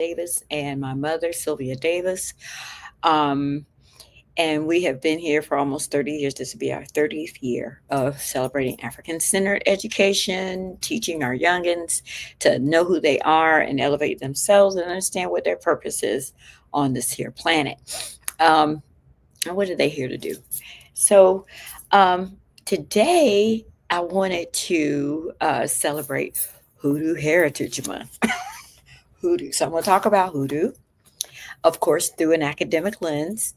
Davis, and my mother, Sylvia Davis. Um, and we have been here for almost 30 years. This will be our 30th year of celebrating African centered education, teaching our youngins to know who they are and elevate themselves and understand what their purpose is on this here planet. Um, and what are they here to do? So, um, today I wanted to celebrate Hoodoo Heritage Month. Hoodoo. So, I'm going to talk about hoodoo, of course, through an academic lens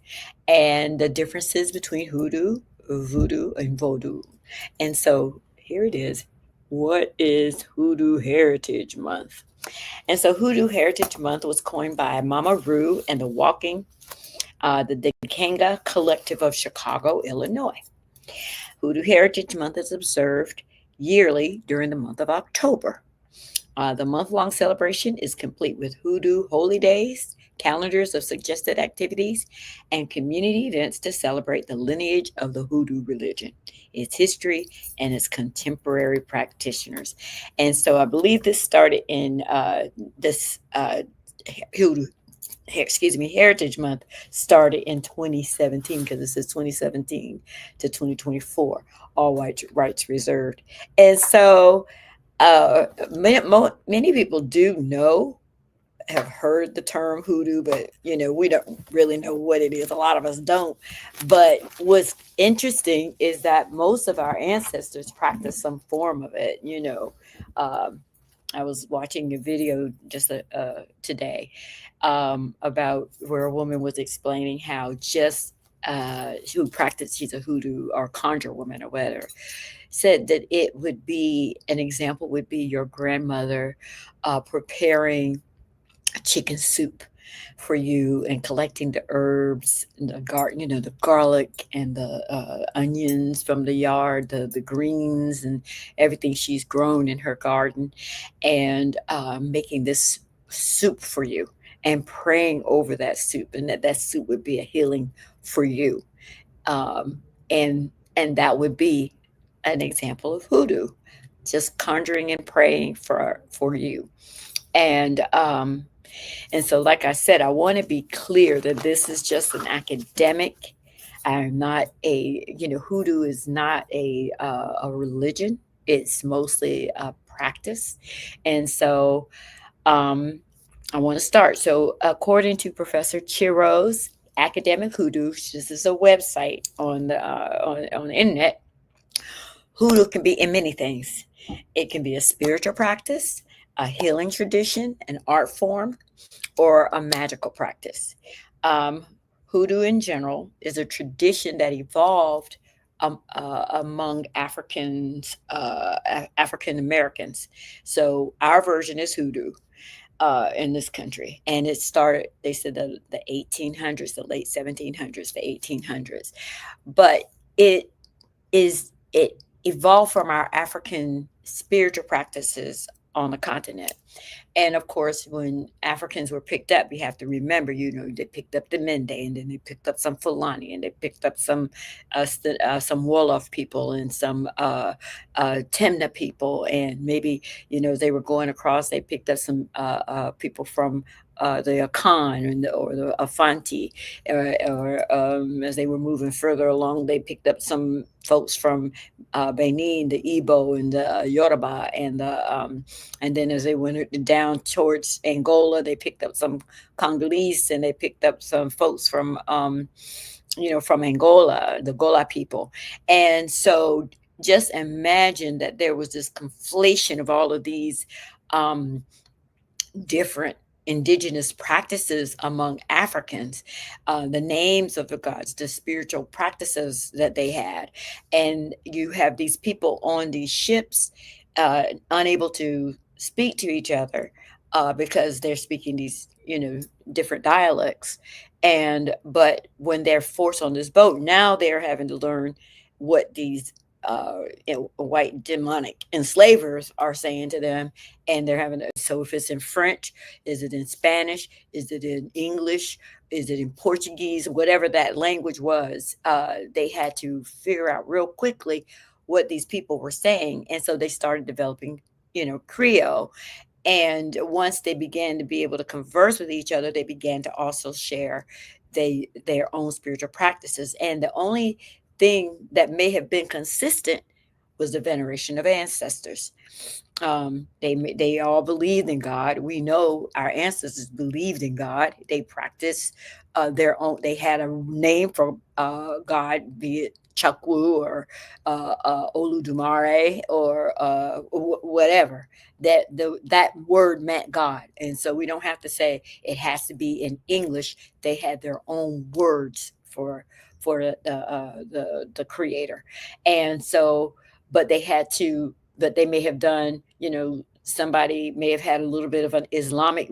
and the differences between hoodoo, voodoo, and vodou. And so here it is. What is Hoodoo Heritage Month? And so Hoodoo Heritage Month was coined by Mama Roo and the Dekanga Collective of Chicago, Illinois. Hoodoo Heritage Month is observed yearly during the month of October. The month long celebration is complete with hoodoo holy days, calendars of suggested activities, and community events to celebrate the lineage of the hoodoo religion, its history, and its contemporary practitioners. And so I believe this started in this hoodoo. Excuse me, Heritage Month started in 2017 because it says 2017 to 2024, all white rights reserved. And so many people do know, have heard the term hoodoo, but we don't really know what it is. A lot of us don't. But what's interesting is that most of our ancestors practiced some form of it. Um, I was watching a video just today about where a woman was explaining how just who practiced, she's a hoodoo or conjure woman or whatever, said that it would be an example would be your grandmother preparing chicken soup for you and collecting the herbs and the garlic and the onions from the yard, the greens and everything she's grown in her garden, and making this soup for you and praying over that soup, and that soup would be a healing for you. um, and that would be an example of hoodoo, just conjuring and praying for you. And um, and so, like I said, I want to be clear that this is just an academic. I'm not hoodoo is not a religion. It's mostly a practice. And so, um, I want to start. So, according to Professor Chiro's Academic Hoodoo, this is a website on the internet. Hoodoo can be in many things. It can be a spiritual practice, a healing tradition, an art form, or a magical practice. Um, Hoodoo in general is a tradition that evolved among African Americans. So our version is hoodoo in this country, and it started. They said the 1800s, the late 1700s, the 1800s, but it it evolved from our African spiritual practices on the continent. And of course, when Africans were picked up, you have to remember, they picked up the Mende, and then they picked up some Fulani, and they picked up some Wolof people, and some Temna people, and maybe they were going across. They picked up some people from the Akan or the Afanti, or as they were moving further along, they picked up some folks from Benin, the Igbo, and the Yoruba, and then as they went down towards Angola, they picked up some Congolese, and they picked up some folks from Angola, the Gola people. And so just imagine that there was this conflation of all of these um, different indigenous practices among Africans, the names of the gods, the spiritual practices that they had. And you have these people on these ships, unable to speak to each other because they're speaking these, different dialects. But when they're forced on this boat, now they're having to learn what these white demonic enslavers are saying to them, and they're having to. So if it's in French, is it in Spanish? Is it in English? Is it in Portuguese? Whatever that language was, they had to figure out real quickly what these people were saying, and so they started developing, Creole. And once they began to be able to converse with each other, they began to also share their own spiritual practices. And the only thing that may have been consistent was the veneration of ancestors. They all believed in God. We know our ancestors believed in God. They practiced their own. They had a name for God, be it Chakwu or Oludumare or whatever. That word meant God, and so we don't have to say it has to be in English. They had their own words for the Creator, and so but they had to but they may have done, somebody may have had a little bit of an Islamic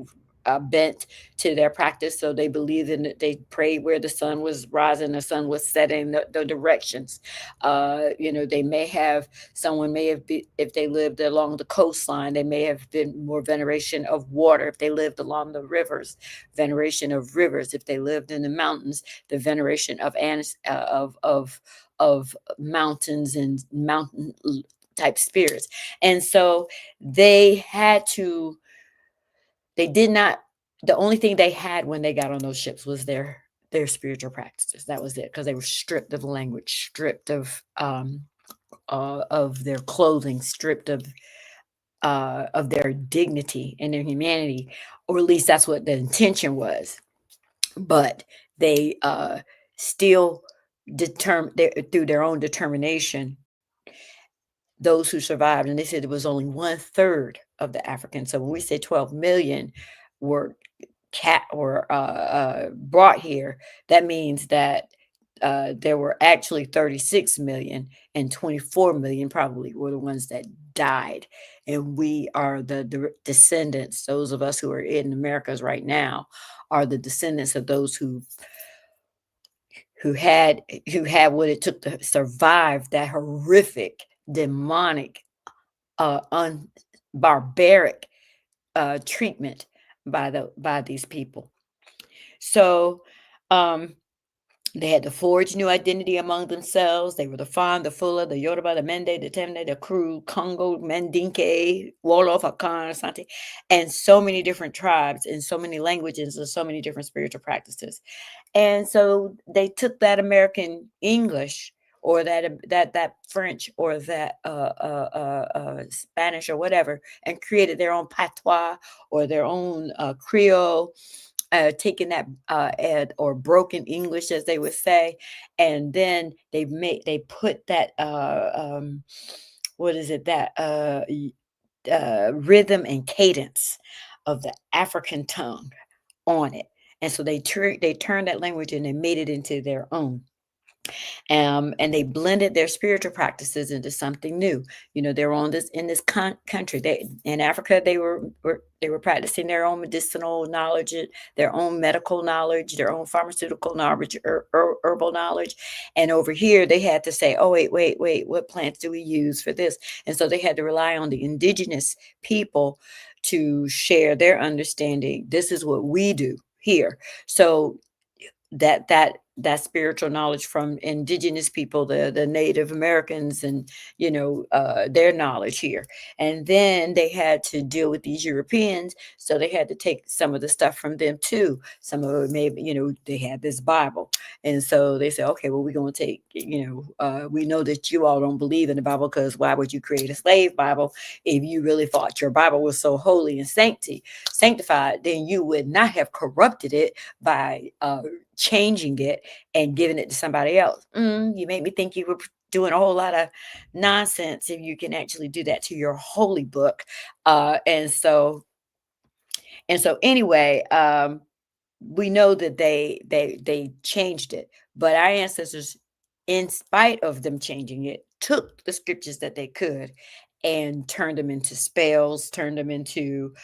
bent to their practice. So they believed in it. They prayed where the sun was rising, the sun was setting, the directions. They may have, someone may have been, if they lived along the coastline, they may have been more veneration of water. If they lived along the rivers, veneration of rivers. If they lived in the mountains, the veneration of mountains and mountain type spirits. And so they had to, they did not, the only thing they had when they got on those ships was their spiritual practices. That was it, because they were stripped of language, stripped of their clothing, stripped of their dignity and their humanity, or at least that's what the intention was. But they still determined through their own determination, those who survived, and they said it was only one third of the Africans. So when we say 12 million were brought here, that means that there were actually 36 million, and 24 million probably were the ones that died. And we are the descendants. Those of us who are in Americas right now are the descendants of those who had what it took to survive that horrific, demonic, barbaric treatment by these people. So um, they had to forge new identity among themselves. They were the Fan, the Fula, the Yoruba, the Mende, the Temne, the Kru, Congo, Mandinke, Wolof, Akan, Asante, and so many different tribes and so many languages and so many different spiritual practices. And so they took that American English, or that French, or that Spanish or whatever, and created their own patois or their own Creole, taking that or broken English, as they would say, and then they put that what is it, that rhythm and cadence of the African tongue on it. And so they turned that language and they made it into their own. And they blended their spiritual practices into something new. They're on this in this country. They in Africa, they were practicing their own medicinal knowledge, their own medical knowledge, their own pharmaceutical knowledge, herbal knowledge. And over here, they had to say, "Oh, wait, what plants do we use for this?" And so they had to rely on the indigenous people to share their understanding. This is what we do here. So that spiritual knowledge from indigenous people, the Native Americans, and their knowledge here. And then they had to deal with these Europeans, so they had to take some of the stuff from them too. Some of it, maybe, they had this Bible, and so they said, okay, well, we're going to take, we know that you all don't believe in the Bible, because why would you create a slave Bible if you really thought your Bible was so holy and sanctified? Then you would not have corrupted it by changing it and giving it to somebody else. You made me think you were doing a whole lot of nonsense if you can actually do that to your holy book. And so anyway, we know that they changed it, but our ancestors, in spite of them changing it, took the scriptures that they could and turned them into spells, turned them into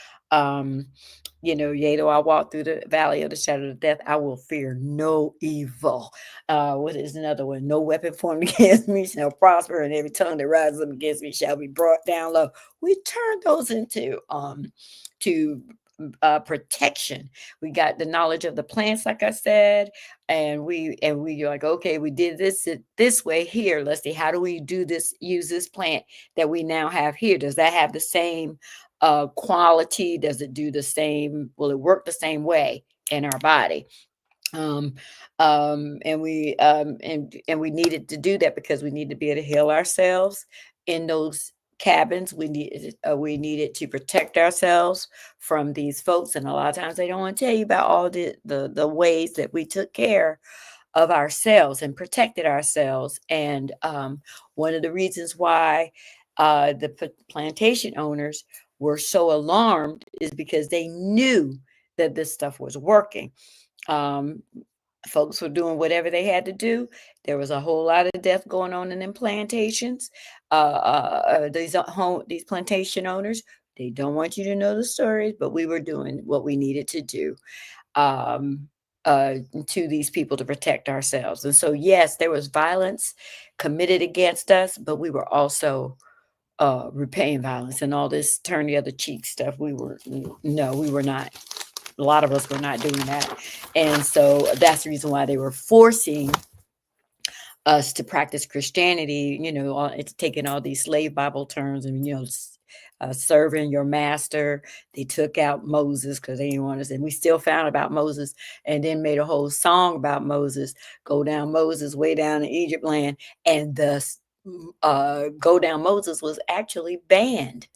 yea, though I walk through the valley of the shadow of death, I will fear no evil. What is another one? No weapon formed against me shall prosper, and every tongue that rises up against me shall be brought down low. We turn those into to protection. We got the knowledge of the plants, like I said, and we like, okay, we did this way here. Let's see, how do we do this? Use this plant that we now have here. Does that have the same quality? Does it do the same? Will it work the same way in our body? Um, and we needed to do that because we need to be able to heal ourselves in those cabins. We needed to protect ourselves from these folks, and a lot of times they don't want to tell you about all the ways that we took care of ourselves and protected ourselves. And one of the reasons why the plantation owners were so alarmed is because they knew that this stuff was working. Um, Folks were doing whatever they had to do. There was a whole lot of death going on in them plantations. These plantation owners, they don't want you to know the stories, but we were doing what we needed to do um, to these people to protect ourselves. And so, yes, there was violence committed against us, but we were also repaying violence and all this turn the other cheek stuff. No, we were not. A lot of us were not doing that. And so that's the reason why they were forcing us to practice Christianity, it's taking all these slave Bible terms and, serving your master. They took out Moses because they didn't want us, and we still found about Moses and then made a whole song about Moses, go down Moses, way down in Egypt land. And go down Moses was actually banned.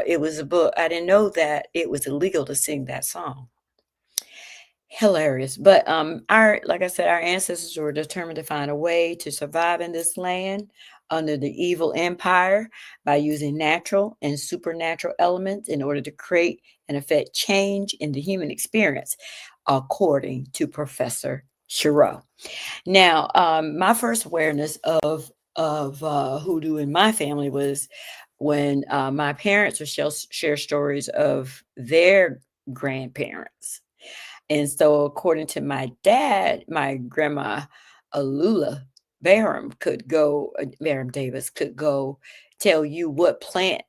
It was a book. I didn't know that it was illegal to sing that song. Hilarious. But our like I said, our ancestors were determined to find a way to survive in this land under the evil empire by using natural and supernatural elements in order to create and affect change in the human experience, according to Professor Shiro. Now, my first awareness of hoodoo in my family was when my parents would share stories of their grandparents. And so according to my dad, my grandma Alula Barham Davis could go tell you what plant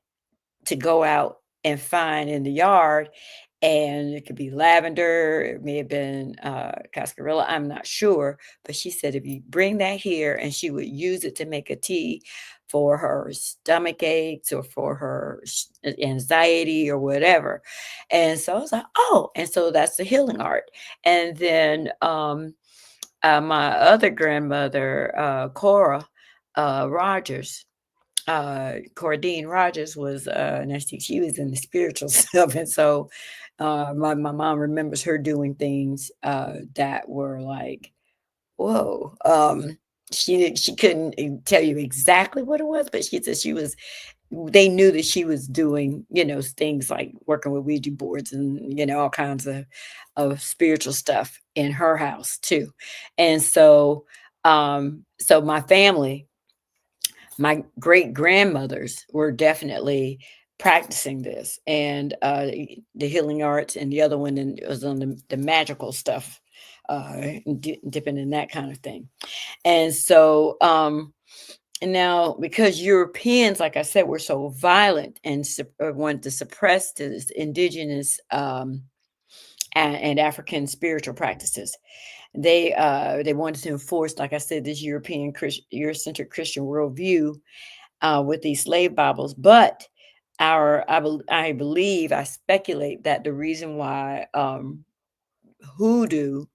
to go out and find in the yard. And it could be lavender, it may have been cascarilla, I'm not sure. But she said if you bring that here, and she would use it to make a tea for her stomach aches or for her anxiety or whatever. And so I was like, oh, and so that's the healing art. And then my other grandmother, Cora Rogers, Cordine Rogers was, and she was in the spiritual stuff, and so, my mom remembers her doing things, that were like, "Whoa," she couldn't tell you exactly what it was, but she said they knew that she was doing, things like working with Ouija boards and, all kinds of spiritual stuff in her house too. And so, so my great grandmothers were definitely practicing this, and the healing arts, and the other one was on the magical stuff, dipping in that kind of thing. And so, and now because Europeans, like I said, were so violent and wanted to suppress this indigenous and African spiritual practices, they wanted to enforce, like I said, this Eurocentric Christian worldview with these slave Bibles. But I believe, I speculate that the reason why hoodoo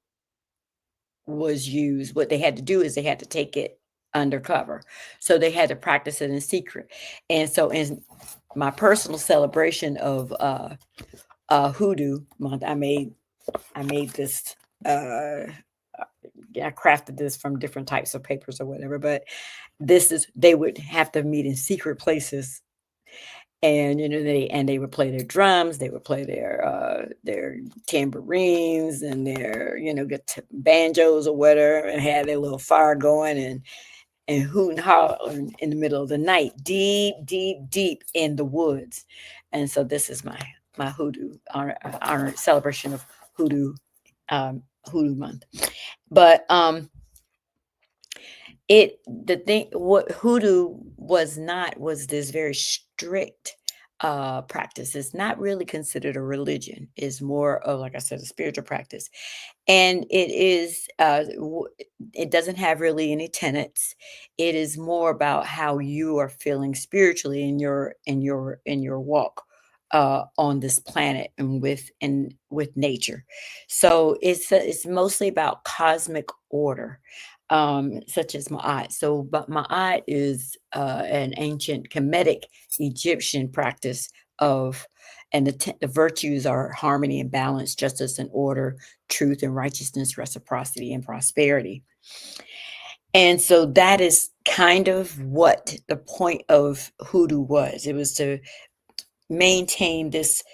was used, what they had to do is they had to take it undercover. So they had to practice it in secret. And so in my personal celebration of hoodoo month, I made this I crafted this from different types of papers or whatever, but they would have to meet in secret places. And they would play their drums, they would play their tambourines and their banjos or whatever, and had their little fire going, and hoot and holler in the middle of the night, deep, deep, deep in the woods. And so this is my hoodoo honor celebration of hoodoo hoodoo month. But the thing what hoodoo was not was this very strict practice. It's not really considered a religion. It's more of, like I said, a spiritual practice. And it doesn't have really any tenets. It is more about how you are feeling spiritually in your walk on this planet and with nature. So it's mostly about cosmic order, such as Ma'at. So, but Ma'at is an ancient Kemetic Egyptian practice of, and the virtues are harmony and balance, justice and order, truth and righteousness, reciprocity and prosperity. And so that is kind of what the point of hoodoo was. It was to maintain this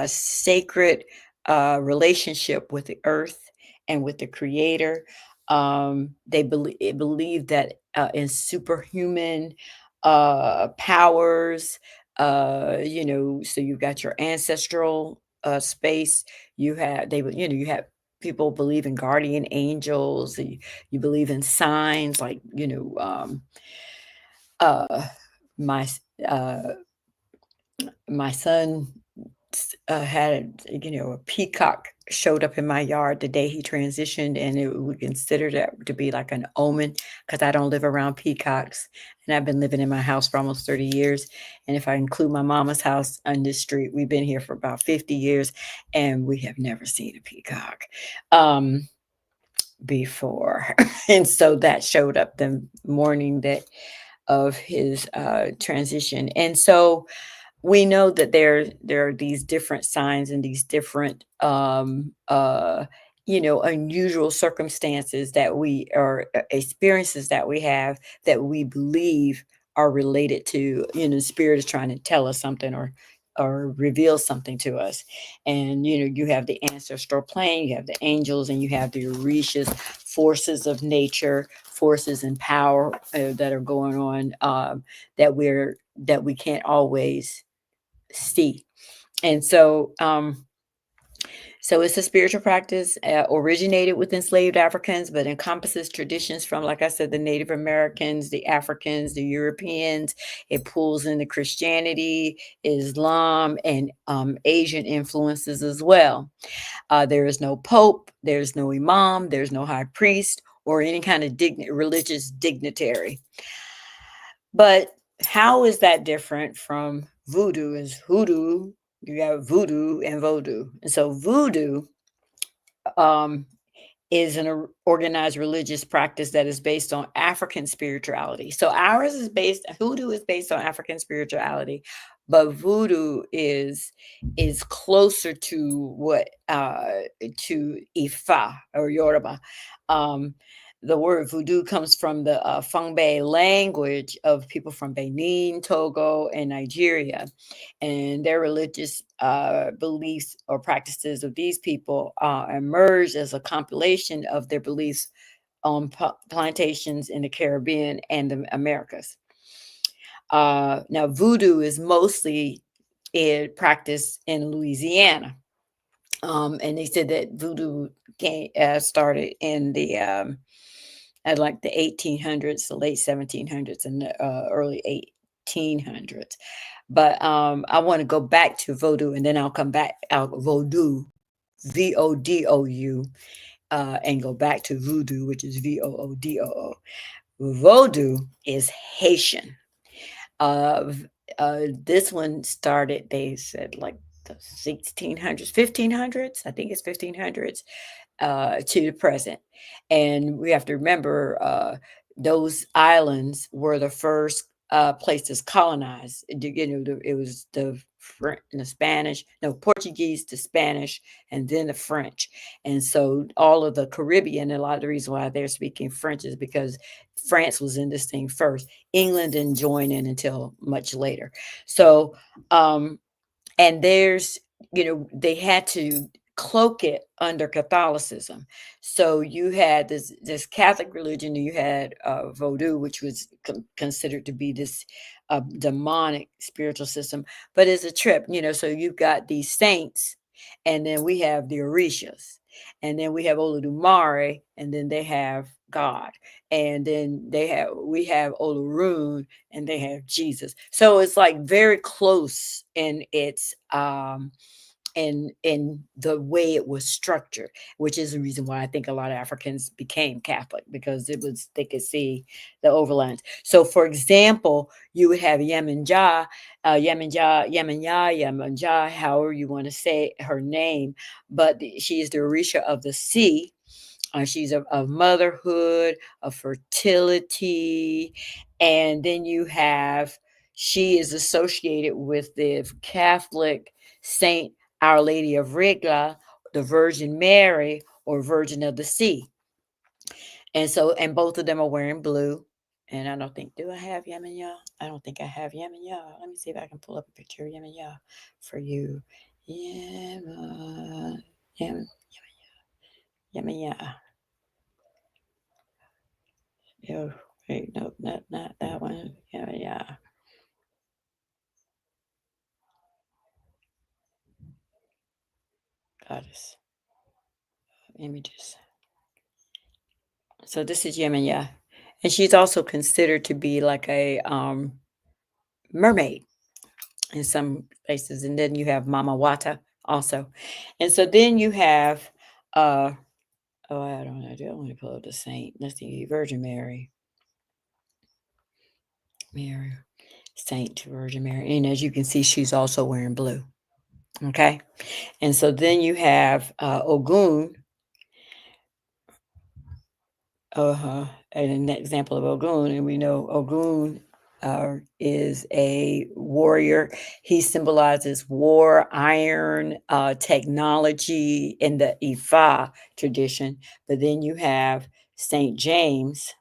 sacred relationship with the earth and with the creator. They believe that in superhuman powers. So you've got your ancestral space. You have people believe in guardian angels. You believe in signs like, uh, my uh, my son had, a peacock showed up in my yard the day he transitioned, and we consider that to be like an omen because I don't live around peacocks, and I've been living in my house for almost 30 years. And if I include my mama's house on this street, we've been here for about 50 years, and we have never seen a peacock before. And so that showed up the morning that of his transition. And so we know that there are these different signs and these different unusual circumstances that we or experiences that we have that we believe are related to, the spirit is trying to tell us something or reveal something to us. And you have the ancestral plane, you have the angels, and you have the orishas, forces of nature, forces and power that are going on, that we can't always see. And so it's a spiritual practice originated with enslaved Africans, but encompasses traditions from, like I said, the Native Americans, the Africans, the Europeans. It pulls into Christianity, Islam, and Asian influences as well. There is no pope, there's no imam, there's no high priest, or any kind of religious dignitary. But how is that different from voodoo? Is hoodoo, you have voodoo and vodou. And so voodoo um, is an organized religious practice that is based on African spirituality. So ours is based, hoodoo is based on African spirituality, but voodoo is closer to what to Ifa or Yoruba. Um, the word voodoo comes from the Fangbe language of people from Benin, Togo, and Nigeria, and their religious beliefs or practices of these people emerged as a compilation of their beliefs on plantations in the Caribbean and the Americas. Now, voodoo is mostly practiced in Louisiana. And they said that voodoo started in the at like the 1800s, the late 1700s, and the early 1800s. But I want to go back to voodoo, and then I'll come back out voodoo, VODOU, and go back to voodoo, which is VOODOO. Vodou is Haitian. This one started, they said, like the 1600s, 1500s. I think it's 1500s to the present. And we have to remember those islands were the first places colonized. It was the French and the Spanish, no, Portuguese, the Spanish, and then the French. And so all of the Caribbean, a lot of the reason why they're speaking French is because France was in this thing first. England didn't join in until much later. So, and they had to cloak it under Catholicism. So you had this Catholic religion, and you had Vodou, which was considered to be this demonic spiritual system, but it's a trip. So you've got these saints, and then we have the Orishas, and then we have Olodumare, and then they have God, and then we have Olorun, and they have Jesus. So it's like very close in its in the way it was structured, which is the reason why I think a lot of Africans became Catholic because it was they could see the overlines. So, for example, you would have Yemen Jah, however you want to say her name, but she is the Orisha of the sea. She's of motherhood, of fertility, and then you have she is associated with the Catholic Saint Our Lady of Regla, the Virgin Mary, or Virgin of the Sea. And so, and both of them are wearing blue. And I don't think, do I have Yemen Yah? I don't think I have Yemen Yah. Let me see if I can pull up a picture of Yemen Yah for you. Yemen, Yemen, Yemen Yah. Oh, wait, no, not that one. Yemen Yah. Goddess images. So this is Yemen Yah. And she's also considered to be like a mermaid in some places. And then you have Mama Wata also. And so then you have uh oh, I don't know. Do I want to pull up the saint? Let's see, Virgin Mary. Mary. Saint Virgin Mary. And as you can see, she's also wearing blue. Okay. And so then you have Ogun. Uh-huh. And an example of Ogun, and we know Ogun is a warrior. He symbolizes war, iron, technology in the Ifa tradition. But then you have Saint James,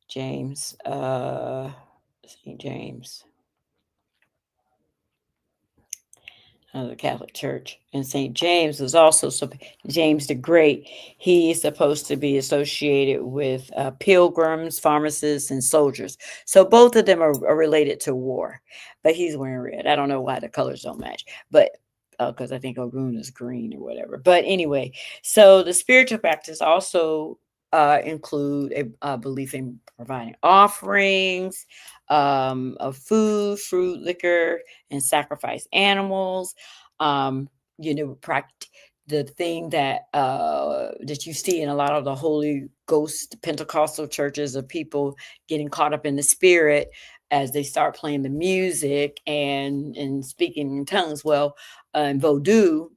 James, Saint James. The Catholic Church. And St. James was also James the Great. He is supposed to be associated with pilgrims, pharmacists, and soldiers. So both of them are related to war. But he's wearing red. I don't know why the colors don't match, but because I think Ogun is green or whatever. But anyway, so the spiritual practice also include a belief in providing offerings of food, fruit, liquor, and sacrifice animals. Um, you know, the thing that you see in a lot of the Holy Ghost Pentecostal churches of people getting caught up in the spirit as they start playing the music and speaking in tongues. Well, in Vodou,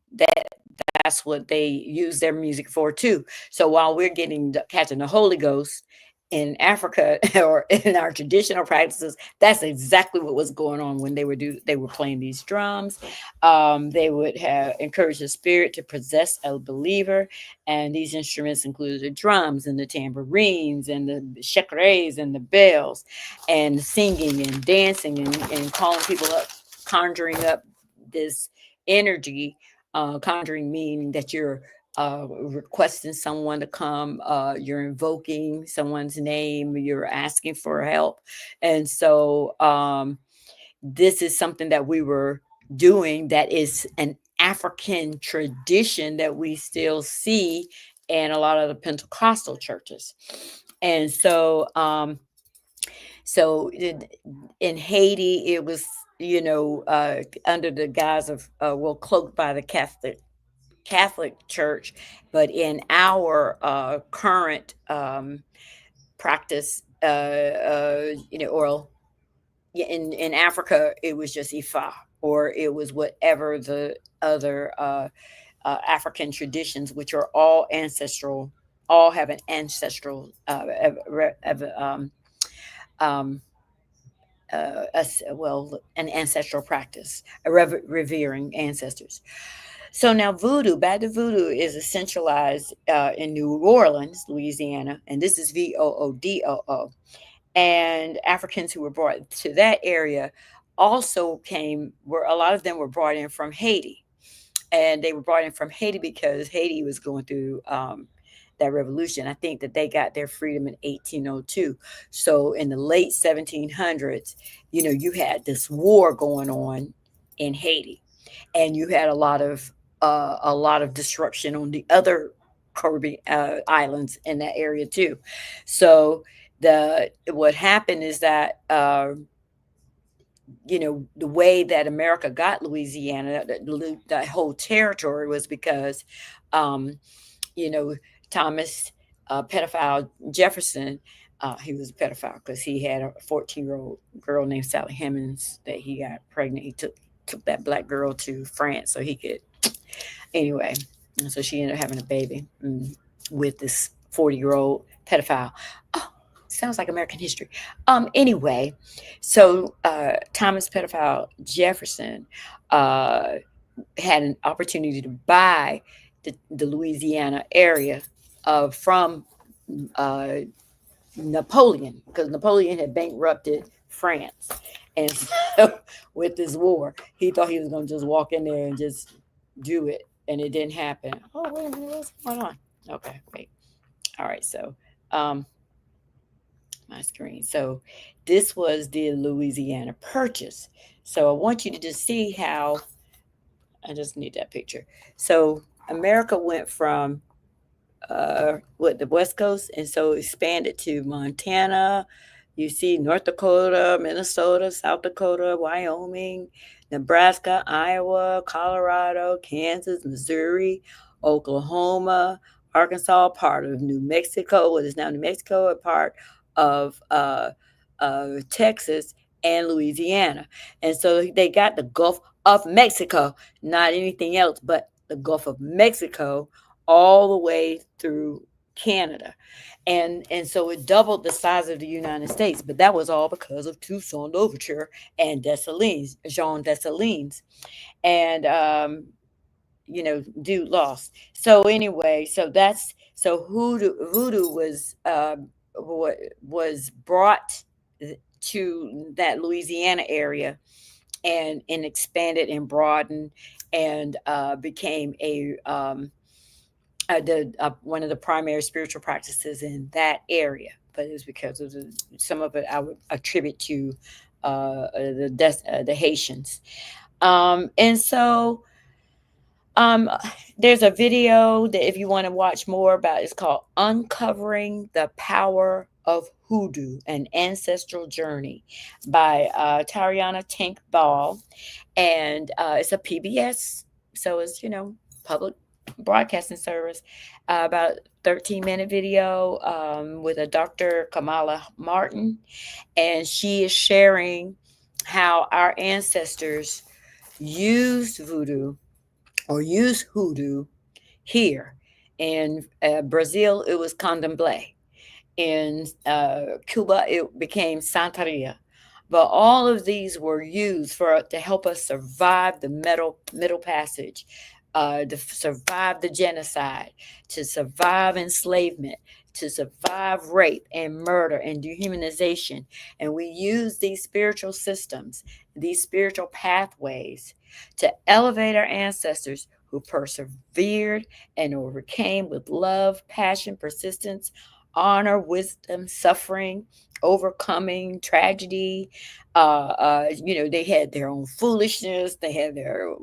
that's what they use their music for too. So while we're catching the Holy Ghost in Africa or in our traditional practices, that's exactly what was going on when they were playing these drums. They would have encouraged the spirit to possess a believer, and these instruments included the drums and the tambourines and the shekres and the bells, and singing and dancing and calling people up, conjuring up this energy. Conjuring meaning that you're requesting someone to come, you're invoking someone's name, you're asking for help. And so this is something that we were doing that is an African tradition that we still see in a lot of the Pentecostal churches. And in Haiti, it was, under the guise of, well, cloaked by the Catholic Church, but in our current practice, or in Africa, it was just Ifa, or it was whatever the other African traditions, which are all ancestral, all have an ancestral, um, an ancestral practice, revering ancestors. So now voodoo is a centralized in New Orleans, Louisiana, and this is Voodoo. And Africans who were brought to that area also a lot of them were brought in from Haiti. And they were brought in from Haiti because Haiti was going through that revolution. I think that they got their freedom in 1802. So in the late 1700s, you had this war going on in Haiti, and you had a lot of disruption on the other Caribbean islands in that area too. So what happened is that the way that America got Louisiana, the whole territory, was because, um, you know, Thomas, pedophile Jefferson, he was a pedophile because he had a 14-year-old girl named Sally Hemings that he got pregnant. He took that black girl to France so he could, anyway. And so she ended up having a baby, with this 40-year-old pedophile. Oh, sounds like American history. Anyway, so Thomas pedophile Jefferson uh, had an opportunity to buy the Louisiana area from uh, Napoleon, because Napoleon had bankrupted France. And so with this war, he thought he was going to just walk in there and just do it. And it didn't happen. Oh, wait a minute. What's going on? Okay, wait. All right. So, um, my screen. So, this was the Louisiana Purchase. So, I want you to just see how I just need that picture. So, America went from the West Coast, and so expanded to Montana. You see North Dakota, Minnesota, South Dakota, Wyoming, Nebraska, Iowa, Colorado, Kansas, Missouri, Oklahoma, Arkansas, part of New Mexico, what is now New Mexico, a part of Texas and Louisiana. And so they got the Gulf of Mexico, not anything else, but the Gulf of Mexico all the way through Canada. And so it doubled the size of the United States, but that was all because of Toussaint Louverture and Dessalines, Jean Dessalines. And dude lost. So anyway, so voodoo was brought to that Louisiana area, and expanded and broadened, and became one of the primary spiritual practices in that area. But it was because of some of it I would attribute to the Haitians. And so there's a video that if you want to watch more about, it's called Uncovering the Power of Hoodoo, an Ancestral Journey, by Tariana Tank Ball. And it's a PBS, so it's, public broadcasting service, about 13-minute video, with a Dr. Kamala Martin. And she is sharing how our ancestors used voodoo, or use hoodoo, here. In Brazil, it was candomblé. In Cuba, it became Santeria. But all of these were used to help us survive the Middle Passage, to survive the genocide, to survive enslavement, to survive rape and murder and dehumanization. And we use these spiritual systems, these spiritual pathways, to elevate our ancestors who persevered and overcame with love, passion, persistence, honor, wisdom, suffering, overcoming tragedy. They had their own foolishness, they had their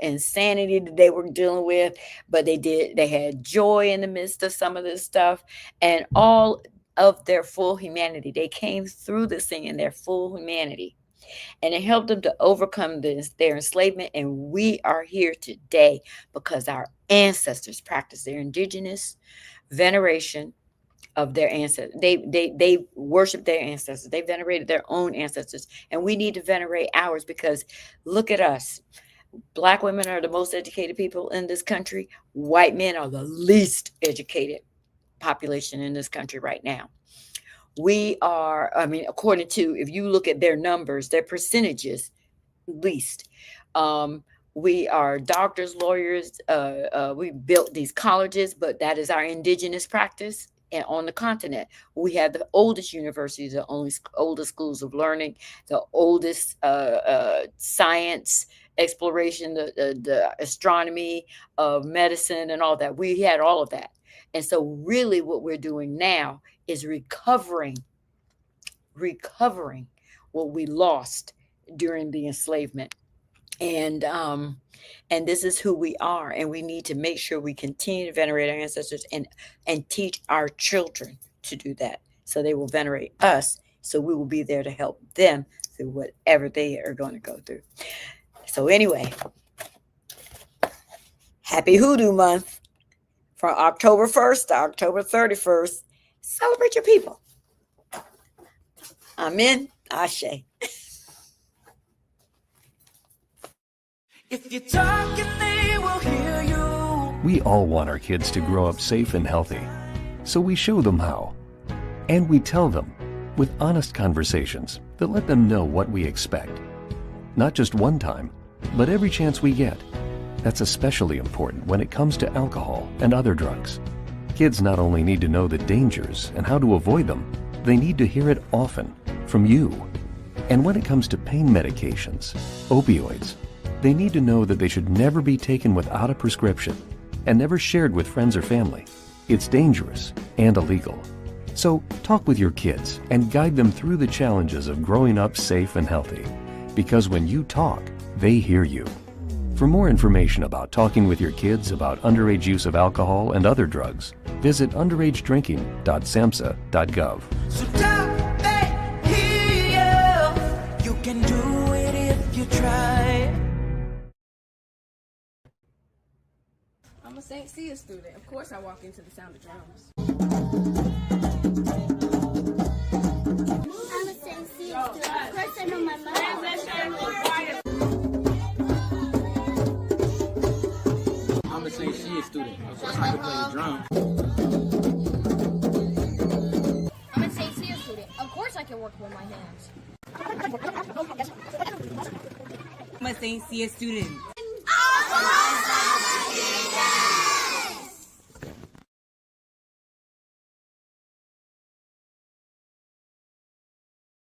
insanity that they were dealing with, but they had joy in the midst of some of this stuff, and all of their full humanity. They came through this thing in their full humanity, and it helped them to overcome their enslavement. And we are here today because our ancestors practiced their indigenous veneration of their ancestors. They worship their ancestors. They venerated their own ancestors, and we need to venerate ours, because look at us. Black women are the most educated people in this country. White men are the least educated population in this country right now. We are, according to, if you look at their numbers, their percentages, least. We are doctors, lawyers. We built these colleges, but that is our indigenous practice. And on the continent, we have the oldest universities, the oldest schools of learning, the oldest science exploration, the astronomy of medicine and all that. We had all of that. And so really what we're doing now is recovering what we lost during the enslavement. And this is who we are, and we need to make sure we continue to venerate our ancestors, and teach our children to do that, so they will venerate us, so we will be there to help them through whatever they are going to go through. So anyway, happy Hoodoo Month from October 1st to October 31st. Celebrate your people. Amen. Ashe. If you're talking, they will hear you. We all want our kids to grow up safe and healthy, so we show them how. And we tell them with honest conversations that let them know what we expect. Not just one time, but every chance we get. That's especially important when it comes to alcohol and other drugs. Kids not only need to know the dangers and how to avoid them, they need to hear it often from you. And when it comes to pain medications, opioids, they need to know that they should never be taken without a prescription and never shared with friends or family. It's dangerous and illegal. So talk with your kids and guide them through the challenges of growing up safe and healthy. Because when you talk, they hear you. For more information about talking with your kids about underage use of alcohol and other drugs, visit underagedrinking.samhsa.gov. So talk, they hear you. You can do it if you try. I'm a St. Sya student. Of course I walk into the sound of drums. I'm a St. Sya student. Of course I know my mom. I'm a St. Sya student. Of course I can play the drum. I'm a St. Sya student. Of course I can work with my hands. I'm a St. Sya student.